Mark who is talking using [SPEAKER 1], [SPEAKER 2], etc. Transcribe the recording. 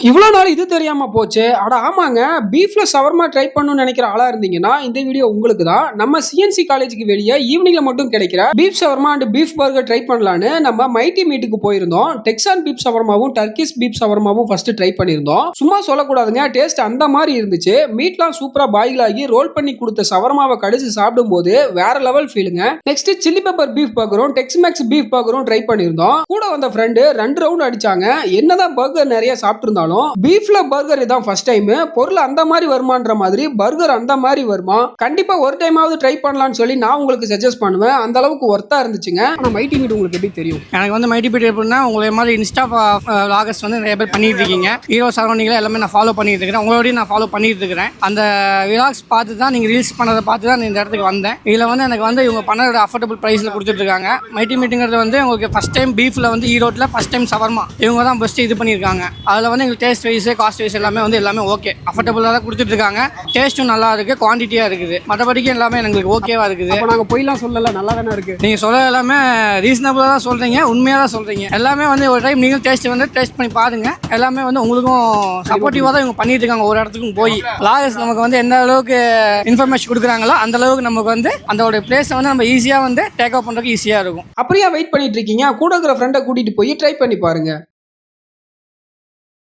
[SPEAKER 1] இவ்வளோ நாள் இது தெரியாம போச்சு. அட ஆமாங்க. பீஃப்ல ஷவர்மா ட்ரை பண்ணணும்னு நெனைக்கிற ஆளா இருந்தீங்கன்னா, இந்த வீடியோ உங்களுக்கு தான். நம்ம சிஎன்சி காலேஜுக்கு வெளிய ஈவினிங்ல மட்டும் கிடைக்கிற beef shawarma and beef burger try பண்ணலான்னு நம்ம மைட்டி மீட்டுக்கு போயிருந்தோம். டெக்சான் பீஃப் ஷவர்மாவும், டர்க்கிஷ் பீஃப் ஷவர்மாவும் ஃபர்ஸ்ட் ட்ரை பண்ணியிருந்தோம். சும்மா சொல்லக்கூடாதுங்க. டேஸ்ட் அந்த மாரி இருந்துச்சு. மீட்லாம் சூப்பரா பாயில் ஆகி ரோல் பண்ணி கொடுத்த ஷவர்மாவை கடிச்சு சாப்பிடும்போது வேற லெவல் ஃபீலுங்க. நெக்ஸ்ட் சில்லி பெப்பர் பீஃப் பர்கரும், டெக்ஸ்மேக்ஸ் பீஃப் பர்கரும் ட்ரை பண்ணியிருந்தோம். கூட வந்த ஃப்ரெண்டு 2 ரவுண்ட் அடிச்சாங்க. என்னதான் பர்கர் நிறைய சாப்பிட்டு பீஃப்ல பர்கர் இதான் ஃபர்ஸ்ட் டைம். பொருள் அந்த மாதிரி வருமான்ற மாதிரி பர்கர் அந்த மாதிரி வருமா? கண்டிப்பா ஒரு டைமாவது ட்ரை பண்ணலாம்னு சொல்லி நான் உங்களுக்கு சஜஸ்ட் பண்ணுவேன். அந்த அளவுக்கு ஒர்த்தா இருந்துச்சுங்க. ஆனா மைட்டி மீட் உங்களுக்கு எப்படி தெரியும்?
[SPEAKER 2] எனக்கு வந்து மைட்டி மீட் எப்படின்னா, உங்களை மாதிரி இன்ஸ்டா வ்ளாகர்ஸ் வந்து நிறைய பேர் பண்ணிட்டு இருக்கீங்க. ஹீரோ சரௌண்டிங்ல எல்லாமே நான் ஃபாலோ பண்ணிட்டு இருக்கிறேன். உங்களோடய நான் ஃபாலோ பண்ணிட்டு இருக்கிறேன். அந்த விலாக்ஸ் பார்த்து தான் நீங்க ரீல்ஸ் பண்ணதை பார்த்து தான் இந்த இடத்துக்கு வந்தேன். இதுல வந்து எனக்கு வந்து இவங்க பண்ண அஃபோர்டபுள் பிரைஸ்ல கொடுத்துட்டு இருக்காங்க. மைட்டி மீட்டுங்கிறது வந்து உங்களுக்கு ஃபர்ஸ்ட் டைம் பீஃப்ல வந்து ஈரோட்ல ஃபர்ஸ்ட் டைம் ஷவர்மா இவங்க தான் பெஸ்ட் இது பண்ணியிருக்காங்க. அதில் வந்து எங்களுக்கு டேஸ்ட் வைஸ் காஸ்ட் வைஸ் எல்லாமே ஓகே, அஃபோர்டபுளாக தான் கொடுத்துட்டு இருக்காங்க. டேஸ்ட்டும் நல்லா இருக்கு, குவான்டிட்டியா இருக்குது. மற்றபடிக்கு எல்லாமே எங்களுக்கு ஓகேவா இருக்குது.
[SPEAKER 1] நாங்கள் போய்லாம் சொல்லல, நல்லா தானே இருக்கு.
[SPEAKER 2] நீங்க சொல்ல எல்லாமே ரீசனபிளா தான் சொல்றீங்க, உண்மையா தான் சொல்றீங்க. எல்லாமே வந்து ஒரு டைம் நீங்களும் டேஸ்ட் பண்ணி பாருங்க. எல்லாமே வந்து உங்களுக்கும் சப்போர்ட்டிவா தான் இவங்க பண்ணிட்டு இருக்காங்க. ஒரு இடத்துக்கும் போய் வ்ளாகர்ஸ் நமக்கு வந்து எந்த அளவுக்கு இன்ஃபர்மேஷன் கொடுக்குறாங்களோ அந்த அளவுக்கு நமக்கு வந்து அந்த பிளேஸை வந்து நம்ம ஈஸியா வந்து டேக் அப் பண்றதுக்கு ஈஸியா இருக்கும்.
[SPEAKER 1] அப்படியே வெயிட் பண்ணிட்டு இருக்கீங்க. கூட இருக்கிற ஃப்ரெண்டை கூட்டிட்டு போய் ட்ரை பண்ணி பாருங்க.